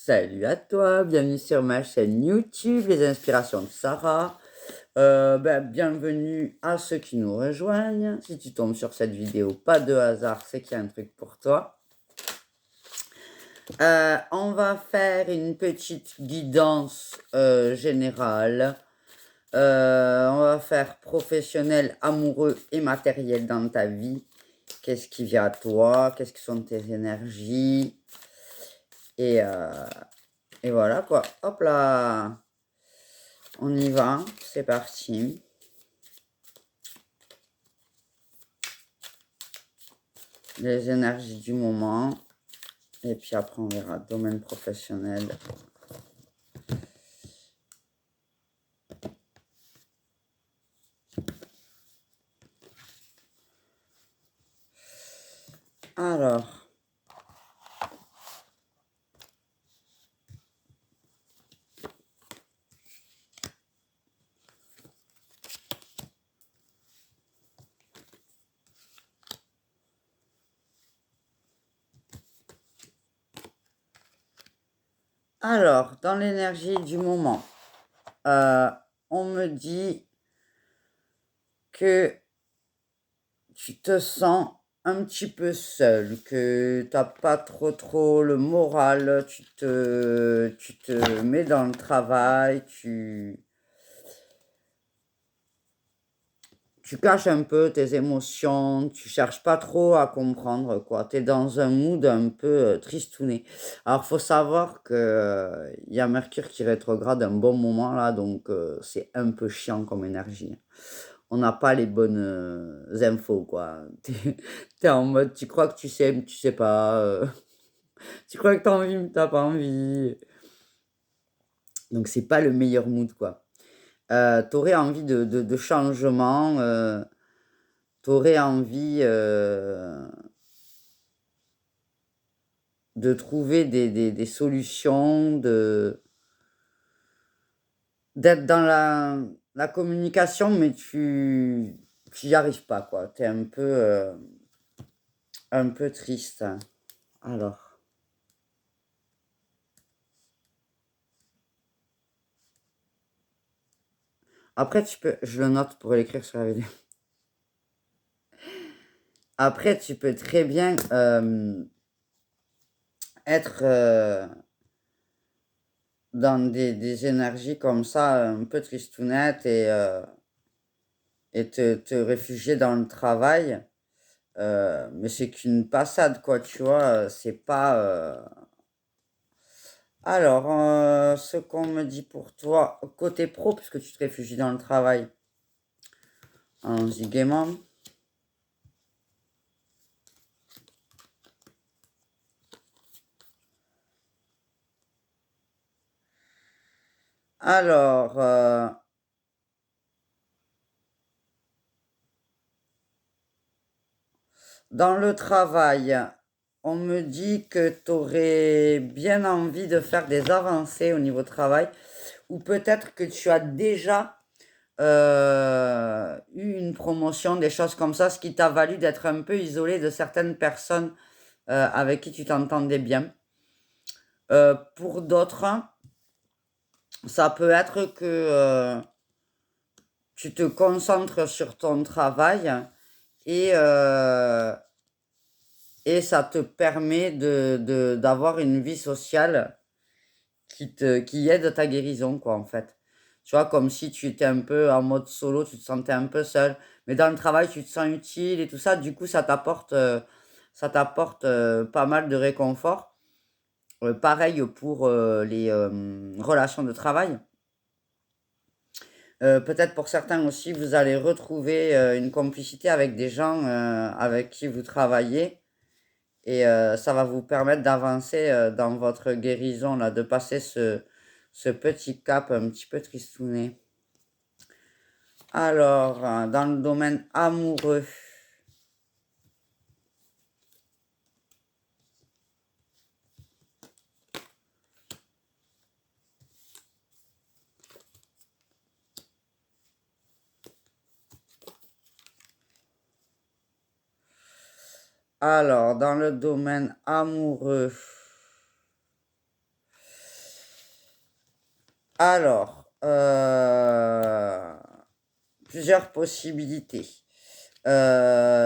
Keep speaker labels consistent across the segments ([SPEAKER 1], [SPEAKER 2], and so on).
[SPEAKER 1] Salut à toi, bienvenue sur ma chaîne YouTube, les inspirations de Sarah. Bienvenue à ceux qui nous rejoignent. Si tu tombes sur cette vidéo, pas de hasard, c'est qu'il y a un truc pour toi. On va faire une petite guidance générale. On va faire professionnel, amoureux et matériel dans ta vie. Qu'est-ce qui vient à toi? Qu'est-ce que sont tes énergies? Et voilà quoi. Hop là. On y va. C'est parti. Les énergies du moment. Et puis après, on verra domaine professionnel. Alors. Alors, dans l'énergie du moment, on me dit que tu te sens un petit peu seul, que tu n'as pas trop le moral, tu te mets dans le travail, tu caches un peu tes émotions, tu cherches pas trop à comprendre, quoi. Tu es dans un mood un peu tristouné. Alors, faut savoir que il y a Mercure qui rétrograde un bon moment là, donc c'est un peu chiant comme énergie. On n'a pas les bonnes infos, quoi. T'es en mode, tu crois que tu sais, mais tu sais pas. Tu crois que t'as envie, mais t'as pas envie. Donc, c'est pas le meilleur mood, quoi. T'aurais envie de changement. T'aurais envie de trouver des solutions, d'être dans la communication, mais tu n'y arrives pas, quoi. Tu es un peu triste. Alors, après, je le note pour l'écrire sur la vidéo. Après, tu peux très bien être dans des énergies comme ça, un peu tristounettes et te réfugier dans le travail. Mais c'est qu'une passade, quoi, tu vois, c'est pas... Alors, ce qu'on me dit pour toi, côté pro, puisque tu te réfugies dans le travail, allons-y gaiement. Alors, dans le travail, on me dit que tu aurais bien envie de faire des avancées au niveau travail, ou peut-être que tu as déjà eu une promotion, des choses comme ça, ce qui t'a valu d'être un peu isolé de certaines personnes avec qui tu t'entendais bien. Pour d'autres, ça peut être que tu te concentres sur ton travail et, euh, et ça te permet d'avoir une vie sociale qui aide ta guérison, quoi, en fait. Tu vois, comme si tu étais un peu en mode solo, tu te sentais un peu seul. Mais dans le travail, tu te sens utile et tout ça. Du coup, ça t'apporte pas mal de réconfort. Pareil pour les relations de travail. Peut-être pour certains aussi, vous allez retrouver une complicité avec des gens avec qui vous travaillez. Et ça va vous permettre d'avancer dans votre guérison, là, de passer ce petit cap un petit peu tristouné. Alors, dans le domaine amoureux. Alors, dans le domaine amoureux. Alors, plusieurs possibilités.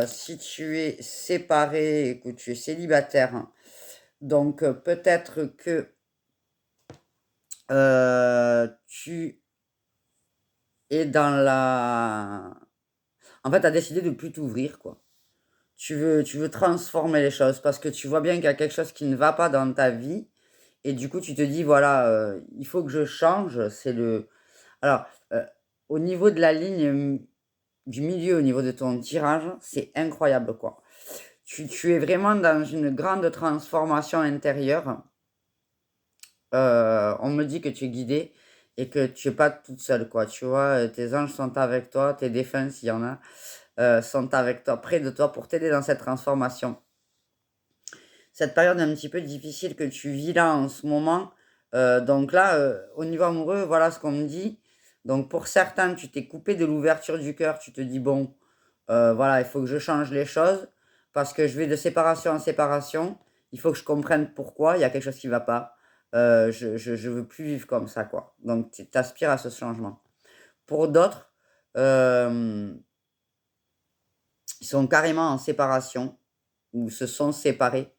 [SPEAKER 1] Si tu es séparé et que tu es célibataire, hein, donc peut-être que tu es dans la... En fait, tu as décidé de plus t'ouvrir, quoi. Tu veux transformer les choses parce que tu vois bien qu'il y a quelque chose qui ne va pas dans ta vie et du coup, tu te dis, voilà, il faut que je change. C'est le... Alors, au niveau de la ligne du milieu, au niveau de ton tirage, c'est incroyable, quoi. Tu es vraiment dans une grande transformation intérieure. On me dit que tu es guidée et que tu es pas toute seule, quoi. Tu vois, tes anges sont avec toi, tes défunts, s'il y en a, sont avec toi, près de toi pour t'aider dans cette transformation. Cette période un petit peu difficile que tu vis là en ce moment, donc là, au niveau amoureux, voilà ce qu'on me dit. Donc pour certains, tu t'es coupé de l'ouverture du cœur, tu te dis: «Bon, voilà, il faut que je change les choses parce que je vais de séparation en séparation. Il faut que je comprenne pourquoi, il y a quelque chose qui va pas. Je veux plus vivre comme ça, quoi». Donc tu aspires à ce changement. Pour d'autres, hem, ils sont carrément en séparation ou se sont séparés,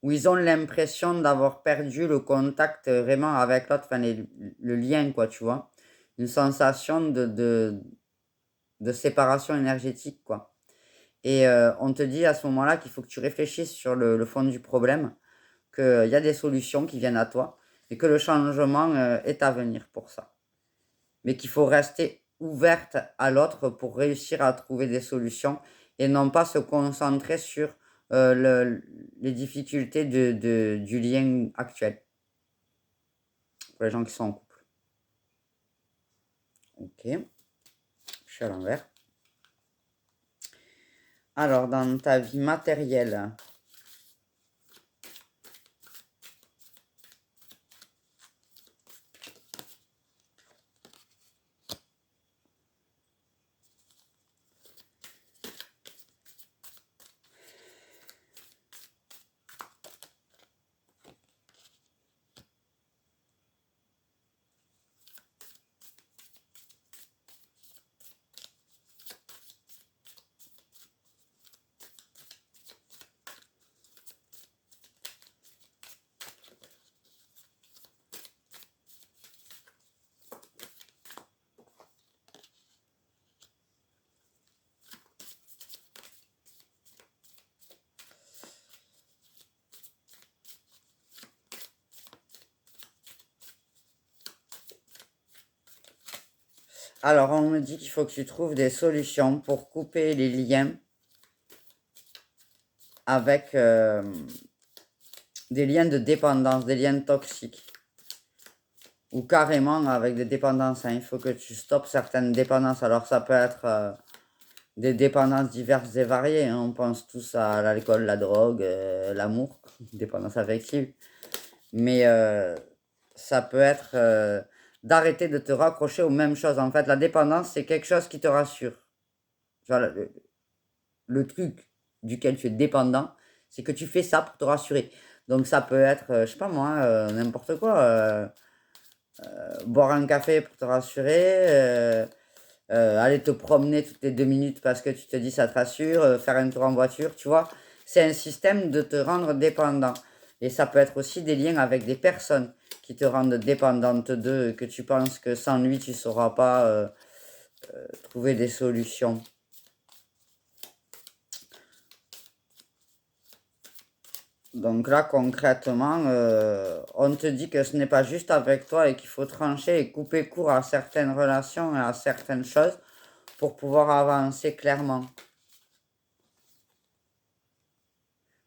[SPEAKER 1] où ils ont l'impression d'avoir perdu le contact, vraiment avec l'autre, enfin le lien, quoi, tu vois? Une sensation de séparation énergétique, quoi. Et on te dit à ce moment-là qu'il faut que tu réfléchisses sur le fond du problème, qu'il y a des solutions qui viennent à toi et que le changement, est à venir pour ça. Mais qu'il faut rester ouverte à l'autre pour réussir à trouver des solutions et non pas se concentrer sur, le les difficultés du lien actuel, pour les gens qui sont en couple. OK, je suis à l'envers. Alors dans ta vie matérielle. Alors on me dit qu'il faut que tu trouves des solutions pour couper les liens avec, des liens de dépendance, des liens toxiques ou carrément avec des dépendances, hein. Il faut que tu stoppes certaines dépendances. Alors ça peut être, des dépendances diverses et variées, hein. On pense tous à l'alcool, la drogue, l'amour, dépendance affective. Mais, ça peut être, d'arrêter de te raccrocher aux mêmes choses. En fait, la dépendance, c'est quelque chose qui te rassure. Tu vois? Le truc duquel tu es dépendant, c'est que tu fais ça pour te rassurer. Donc ça peut être, je sais pas moi, n'importe quoi, boire un café pour te rassurer, aller te promener toutes les 2 minutes parce que tu te dis ça te rassure, faire un tour en voiture, tu vois? C'est un système de te rendre dépendant et ça peut être aussi des liens avec des personnes qui te rendent dépendante d'eux, que tu penses que sans lui tu sauras pas, trouver des solutions. Donc là, concrètement, on te dit que ce n'est pas juste avec toi et qu'il faut trancher et couper court à certaines relations et à certaines choses pour pouvoir avancer clairement.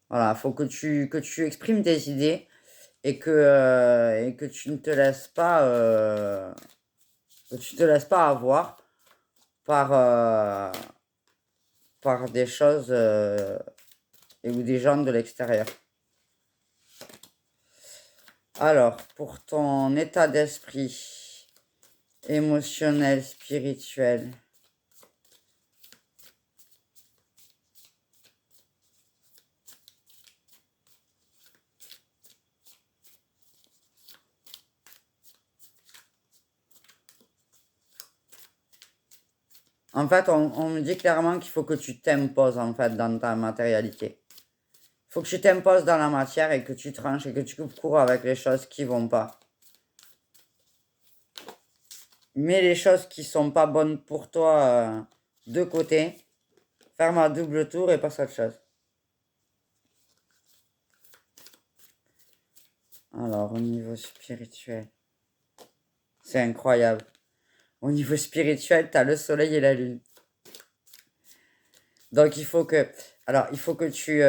[SPEAKER 1] Voilà, il faut que tu exprimes tes idées et que tu ne te laisses pas, que tu te laisses pas avoir par, par des choses, et ou des gens de l'extérieur. Alors, pour ton état d'esprit émotionnel, spirituel. En fait, on me dit clairement qu'il faut que tu t'imposes, en fait, dans ta matérialité. Il faut que tu t'imposes dans la matière et que tu tranches et que tu coupes court avec les choses qui vont pas. Mets les choses qui sont pas bonnes pour toi de côté. Ferme à double tour et passe à autre chose. Alors, au niveau spirituel, c'est incroyable. Au niveau spirituel, tu as le soleil et la lune. Donc, il faut que... Alors, il faut que tu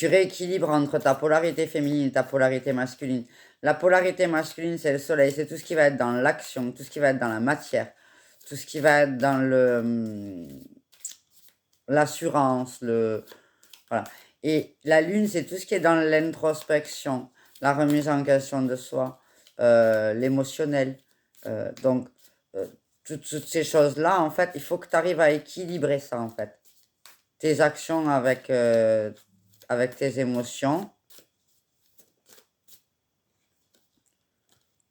[SPEAKER 1] rééquilibres entre ta polarité féminine et ta polarité masculine. La polarité masculine, c'est le soleil, c'est tout ce qui va être dans l'action, tout ce qui va être dans la matière, tout ce qui va être dans l'assurance, voilà. Et la lune, c'est tout ce qui est dans l'introspection, la remise en question de soi, l'émotionnel. Donc, euh, toutes ces choses-là, en fait, il faut que tu arrives à équilibrer ça, en fait. Tes actions avec tes émotions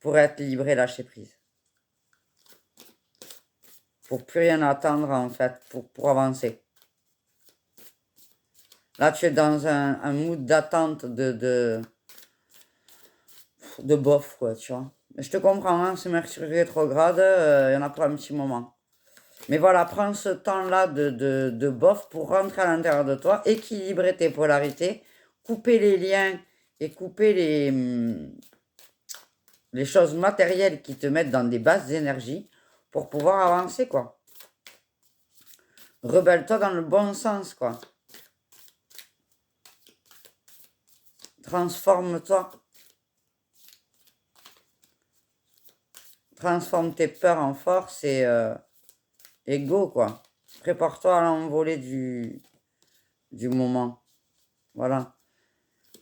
[SPEAKER 1] pour être libre et lâcher prise. Pour plus rien attendre, en fait, pour avancer. Là, tu es dans un mood d'attente de bof, quoi, tu vois. Je te comprends, hein, ce Mercure rétrograde, il y en a pour un petit moment. Mais voilà, prends ce temps-là de bof pour rentrer à l'intérieur de toi, équilibrer tes polarités, couper les liens et couper les choses matérielles qui te mettent dans des basses énergies pour pouvoir avancer, quoi. Rebelle-toi dans le bon sens, quoi. Transforme-toi. Transforme tes peurs en force et go, quoi. Prépare-toi à l'envolée du moment. Voilà.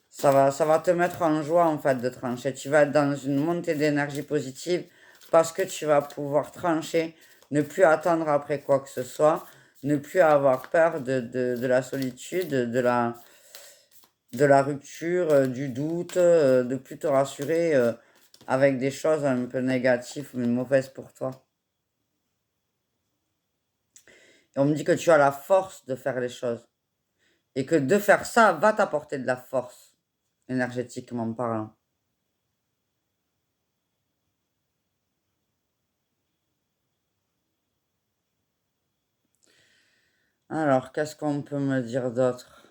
[SPEAKER 1] Ça va te mettre en joie, en fait, de trancher. Tu vas être dans une montée d'énergie positive parce que tu vas pouvoir trancher, ne plus attendre après quoi que ce soit, ne plus avoir peur de la solitude, de la rupture, du doute, de plus te rassurer avec des choses un peu négatives mais mauvaises pour toi. Et on me dit que tu as la force de faire les choses. Et que de faire ça va t'apporter de la force, énergétiquement parlant. Alors, qu'est-ce qu'on peut me dire d'autre?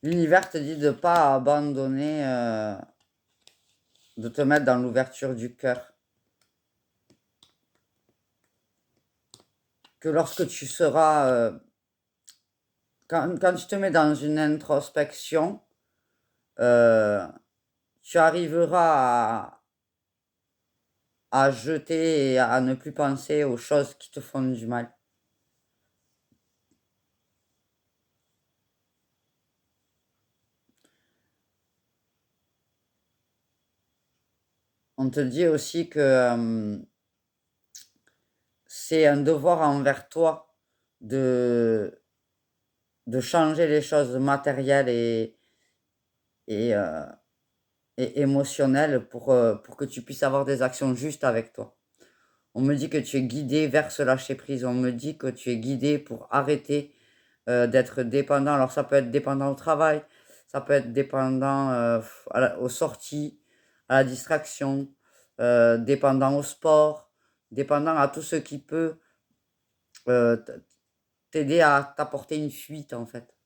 [SPEAKER 1] L'univers te dit de ne pas abandonner, de te mettre dans l'ouverture du cœur. Que lorsque tu seras... quand tu te mets dans une introspection, euh, tu arriveras à jeter et à ne plus penser aux choses qui te font du mal. On te dit aussi que c'est un devoir envers toi de, de changer les choses matérielles et, euh, et émotionnelles pour que tu puisses avoir des actions justes avec toi. On me dit que tu es guidé vers ce lâcher-prise. On me dit que tu es guidé pour arrêter d'être dépendant. Alors ça peut être dépendant au travail, ça peut être dépendant aux sorties, à la distraction, dépendant au sport, dépendant à tout ce qui peut euh, t'aider à t'apporter une fuite en fait.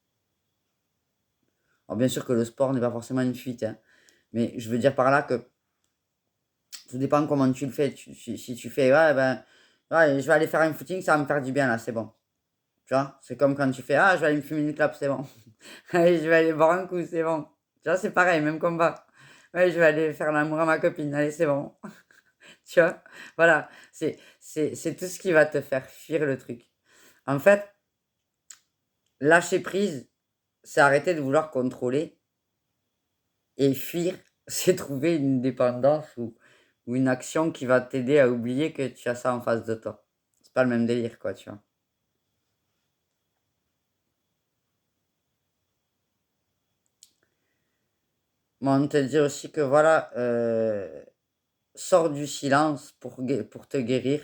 [SPEAKER 1] Alors bien sûr que le sport n'est pas forcément une fuite, hein, mais je veux dire par là que tout dépend comment tu le fais. Si tu fais, ouais, ben, ouais, je vais aller faire un footing, ça va me faire du bien là, c'est bon. Tu vois, c'est comme quand tu fais, ah, je vais aller me fumer une clope, c'est bon. Allez, je vais aller boire un coup, c'est bon. Tu vois, c'est pareil, même combat. Ouais, je vais aller faire l'amour à ma copine, allez, c'est bon. Tu vois, voilà, c'est tout ce qui va te faire fuir le truc. En fait, lâcher prise, c'est arrêter de vouloir contrôler et fuir, c'est trouver une dépendance ou une action qui va t'aider à oublier que tu as ça en face de toi. C'est pas le même délire, quoi, tu vois. Mais on te dit aussi que voilà, sors du silence pour te guérir.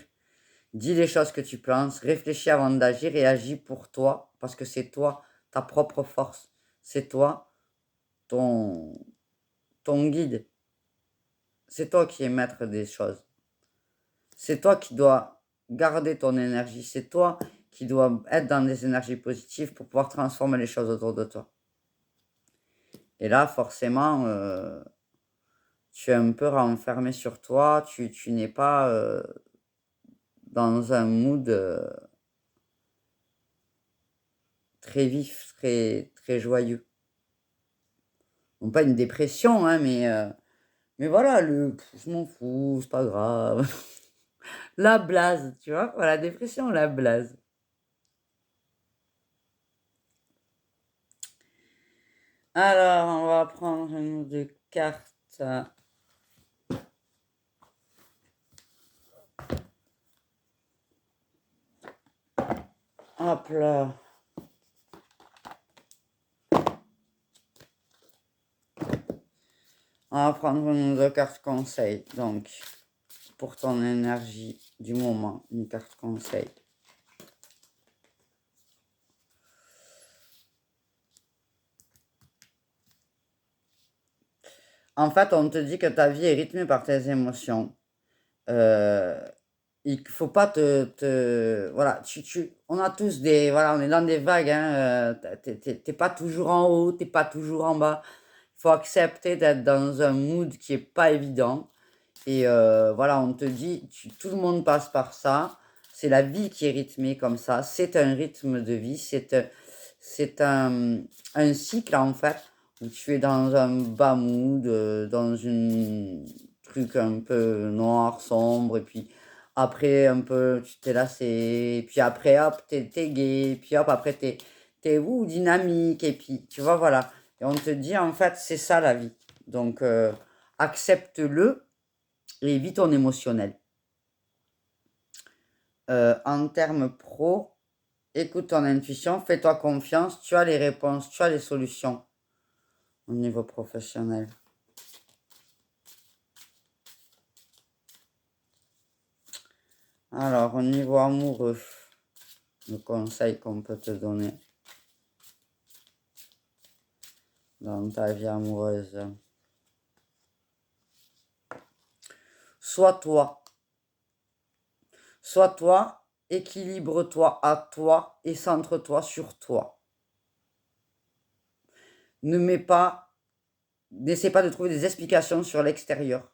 [SPEAKER 1] Dis les choses que tu penses, réfléchis avant d'agir et agis pour toi, parce que c'est toi, ta propre force. C'est toi, ton, ton guide. C'est toi qui es maître des choses. C'est toi qui dois garder ton énergie. C'est toi qui dois être dans des énergies positives pour pouvoir transformer les choses autour de toi. Et là, forcément, tu es un peu renfermé sur toi. Tu n'es pas dans un mood très vif, très joyeux. Non pas une dépression, hein, mais voilà, je m'en fous, c'est pas grave. La blase, tu vois, voilà, dépression, la blase. Alors, on va prendre une ou deux cartes. Hop là. On va prendre une ou deux cartes conseil. Donc, pour ton énergie du moment, une carte conseil. En fait, on te dit que ta vie est rythmée par tes émotions. Euh, il faut pas voilà, on a tous voilà, on est dans des vagues, hein, t'es pas toujours en haut, t'es pas toujours en bas. Il faut accepter d'être dans un mood qui est pas évident. Et voilà, on te dit, tout le monde passe par ça. C'est la vie qui est rythmée comme ça. C'est un rythme de vie. C'est un cycle, en fait, où tu es dans un bas mood, dans une truc un peu noir, sombre. Et puis après, un peu, tu t'es lassé. Et puis après, hop, t'es gai. Et puis hop, après, t'es dynamique. Et puis, tu vois, voilà. Et on te dit, en fait, c'est ça la vie. Donc, accepte-le et vis ton émotionnel. En termes pro, écoute ton intuition, fais-toi confiance, tu as les réponses, tu as les solutions au niveau professionnel. Alors, au niveau amoureux, le conseil qu'on peut te donner dans ta vie amoureuse. Sois toi. Sois toi, équilibre-toi à toi et centre-toi sur toi. N'essaie pas de trouver des explications sur l'extérieur.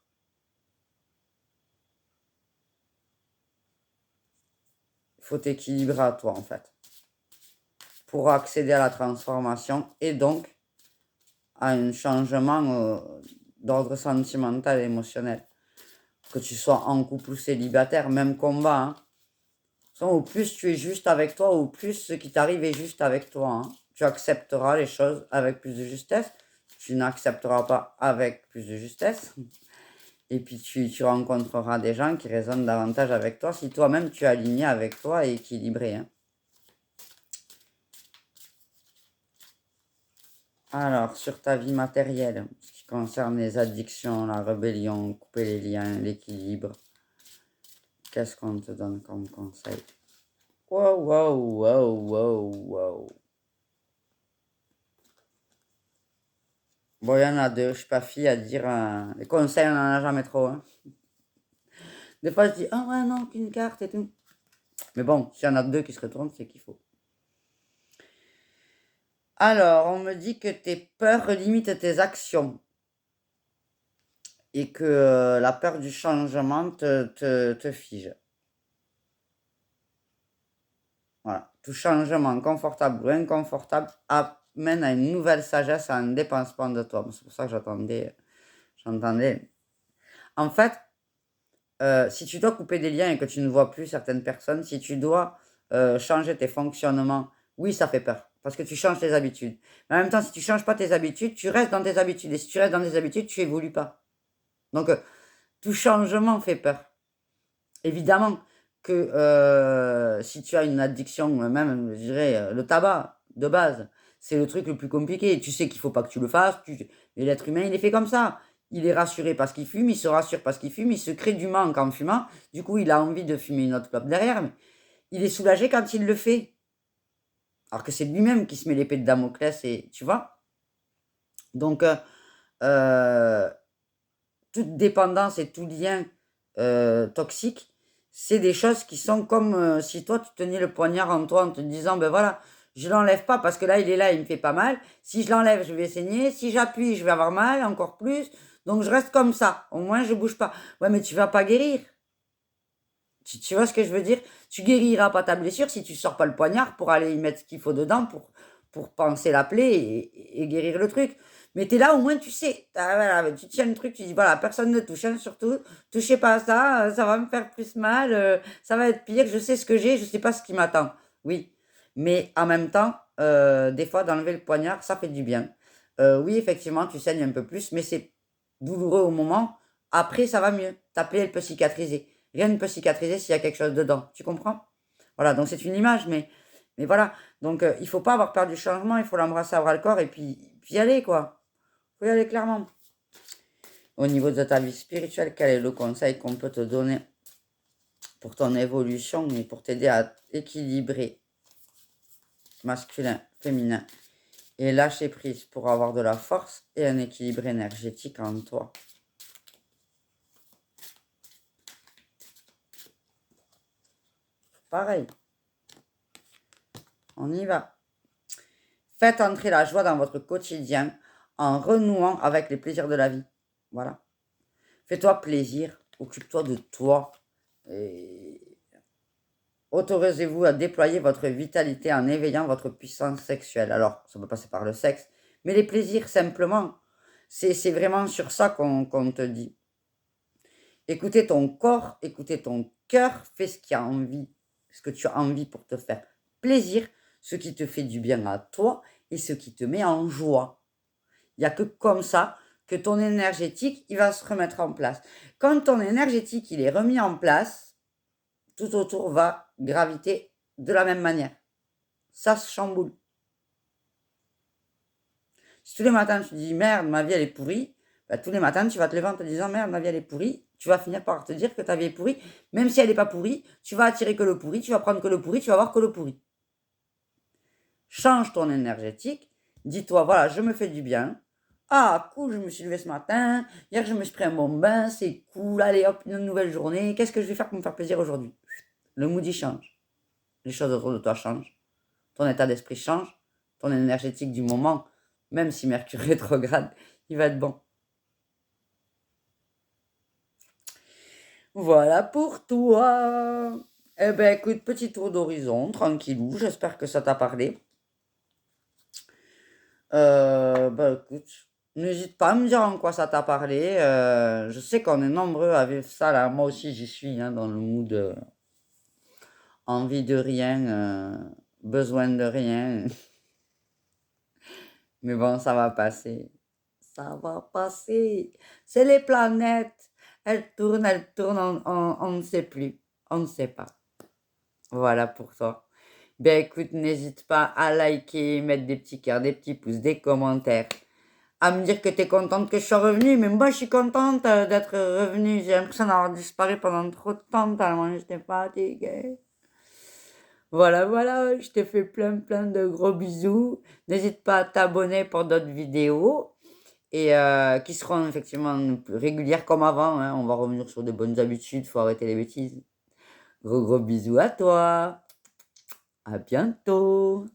[SPEAKER 1] Il faut t'équilibrer à toi, en fait, pour accéder à la transformation et donc à un changement d'ordre sentimental et émotionnel. Que tu sois en couple ou célibataire, même combat. Hein. Au plus tu es juste avec toi, au plus ce qui t'arrive est juste avec toi. Hein. Tu accepteras les choses avec plus de justesse. Tu n'accepteras pas avec plus de justesse. Et puis tu rencontreras des gens qui résonnent davantage avec toi si toi-même tu es aligné avec toi et équilibré. Hein. Alors, sur ta vie matérielle, ce qui concerne les addictions, la rébellion, couper les liens, l'équilibre, qu'est-ce qu'on te donne comme conseil? Wow, wow, wow, wow, wow. Bon, il y en a deux, je suis pas fille à dire. Les conseils, on n'en a jamais trop. Hein. Des fois, je dis, ah ouais, non, qu'une carte et tout. Mais bon, s'il y en a deux qui se retournent, c'est qu'il faut. Alors, on me dit que tes peurs limitent tes actions. Et que la peur du changement te fige. Voilà. Tout changement, confortable ou inconfortable, amène à une nouvelle sagesse, à un dépensement de toi. C'est pour ça que j'entendais. En fait, si tu dois couper des liens et que tu ne vois plus certaines personnes, si tu dois changer tes fonctionnements, oui, ça fait peur. Parce que tu changes tes habitudes. Mais en même temps, si tu ne changes pas tes habitudes, tu restes dans tes habitudes. Et si tu restes dans tes habitudes, tu évolues pas. Donc, tout changement fait peur. Évidemment que si tu as une addiction, même, je dirais, le tabac, de base, c'est le truc le plus compliqué. Tu sais qu'il faut pas que tu le fasses. Mais l'être humain, il est fait comme ça. Il est rassuré parce qu'il fume, il se rassure parce qu'il fume, il se crée du manque en fumant. Du coup, il a envie de fumer une autre clope derrière, mais il est soulagé quand il le fait. Alors que c'est lui-même qui se met l'épée de Damoclès, et tu vois. Donc, euh, toute dépendance et tout lien toxique, c'est des choses qui sont comme si toi, tu tenais le poignard en toi en te disant, ben voilà, je l'enlève pas parce que là, il est là, il me fait pas mal. Si je l'enlève, je vais saigner. Si j'appuie, je vais avoir mal, encore plus. Donc, je reste comme ça. Au moins, je bouge pas. Ouais, mais tu vas pas guérir. Tu vois ce que je veux dire? Tu guériras pas ta blessure si tu sors pas le poignard pour aller y mettre ce qu'il faut dedans pour panser la plaie et guérir le truc. Mais t'es là, au moins tu sais. Voilà, tu tiens le truc, tu dis voilà, personne ne touche, hein, surtout. Touchez pas à ça, ça va me faire plus mal, ça va être pire, je sais ce que j'ai, je sais pas ce qui m'attend. Oui. Mais en même temps, des fois, d'enlever le poignard, ça fait du bien. Oui, effectivement, tu saignes un peu plus, mais c'est douloureux au moment. Après, ça va mieux. Ta plaie, elle peut cicatriser. Rien ne peut cicatriser s'il y a quelque chose dedans. Tu comprends? Voilà, donc c'est une image, mais voilà. Donc il faut pas avoir peur du changement, il faut l'embrasser à bras le corps et puis y aller, quoi. Il faut y aller clairement. Au niveau de ta vie spirituelle, quel est le conseil qu'on peut te donner pour ton évolution et pour t'aider à équilibrer masculin, féminin et lâcher prise pour avoir de la force et un équilibre énergétique en toi? Pareil, on y va. Faites entrer la joie dans votre quotidien en renouant avec les plaisirs de la vie. Voilà. Fais-toi plaisir, occupe-toi de toi. Et autorisez-vous à déployer votre vitalité en éveillant votre puissance sexuelle. Alors, ça peut passer par le sexe, mais les plaisirs simplement. C'est vraiment sur ça qu'on te dit. Écoutez ton corps, écoutez ton cœur, fais ce qui a envie, ce que tu as envie pour te faire plaisir, ce qui te fait du bien à toi et ce qui te met en joie. Il n'y a que comme ça que ton énergétique, il va se remettre en place. Quand ton énergétique, il est remis en place, tout autour va graviter de la même manière. Ça se chamboule. Si tous les matins tu dis merde, ma vie elle est pourrie, bah, tous les matins tu vas te lever en te disant merde, ma vie elle est pourrie, tu vas finir par te dire que ta vie est pourrie, même si elle n'est pas pourrie, tu vas attirer que le pourri, tu vas prendre que le pourri, tu vas voir que le pourri. Change ton énergétique, dis-toi voilà, je me fais du bien. Ah, cool, je me suis levé ce matin, hier je me suis pris un bon bain, c'est cool, allez hop, une nouvelle journée, qu'est-ce que je vais faire pour me faire plaisir aujourd'hui? Le mood il change, les choses autour de toi changent, ton état d'esprit change, ton énergétique du moment, même si Mercure rétrograde, il va être bon. Voilà pour toi. Eh ben écoute, petit tour d'horizon, tranquillou, j'espère que ça t'a parlé. Bah écoute, n'hésite pas à me dire en quoi ça t'a parlé. Je sais qu'on est nombreux à vivre ça là, moi aussi j'y suis, hein, dans le mood envie de rien, besoin de rien. Mais bon, ça va passer. Ça va passer. C'est les planètes. Elles tournent, on ne sait plus. On ne sait pas. Voilà pour toi. Ben écoute, n'hésite pas à liker, mettre des petits cœurs, des petits pouces, des commentaires, à me dire que tu es contente que je sois revenue. Mais moi, je suis contente d'être revenue. J'ai l'impression d'avoir disparu pendant trop de temps, tellement j'étais fatiguée. Voilà, voilà, je te fais plein de gros bisous. N'hésite pas à t'abonner pour d'autres vidéos et qui seront effectivement plus régulières comme avant, hein. On va revenir sur de bonnes habitudes, faut arrêter les bêtises. Gros bisous à toi. À bientôt.